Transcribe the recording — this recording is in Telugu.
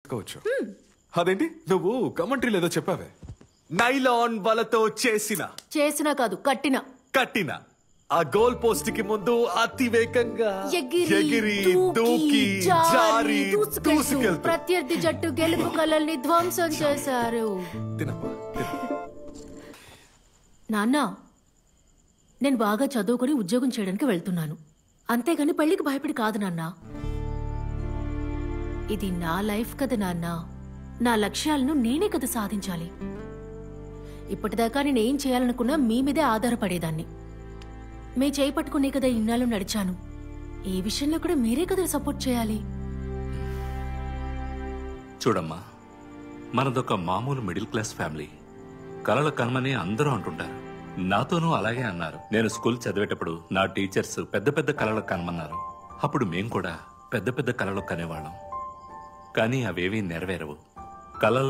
చేసుకోవచ్చు. అదేంటి నువ్వు కమెంటరీలో ఏదో చెప్పావే, నైలాన్ వలతో చేసిన కాదు కట్టిన ఆ గోల్ పోస్ట్ కి ముందు అతి వేగంగా ఎగిరి దూకి జారి దూసుకెళ్తూ ప్రత్యర్థి జట్టు గెలుపు కలల్ని ధ్వంసం చేశారు. నాన్న, నేను బాగా చదువుకుని ఉద్యోగం చేయడానికి వెళ్తున్నాను, అంతేగాని పెళ్లికి భయపడి కాదు నాన్న. ఇది నా లైఫ్ కదా నాన్న, నా లక్ష్యాలను నేనే కదా సాధించాలి. ఇప్పటిదాకా నేనేం చేయాలనుకున్నా మీ మీదే ఆధారపడేదాన్ని. మీ చేయి పట్టుకునే కదా ఇన్నాళ్ళు నడిచాను. ఏ విషయంలో కూడా మీరే కదా సపోర్ట్ చేయాలి. చూడమ్మా, మనదొక మామూలు మిడిల్ క్లాస్ ఫ్యామిలీ. కలల కనమని అందరూ అంటుంటారు. నాతోనూ అలాగే అన్నారు. నేను స్కూల్ చదివేటప్పుడు నా టీచర్స్ పెద్ద పెద్ద కలలు కనమన్నారు. అప్పుడు మేం కూడా పెద్ద పెద్ద కలలు కనేవాళ్ళం. కానీ అవేవీ నెరవేరవు. కలలు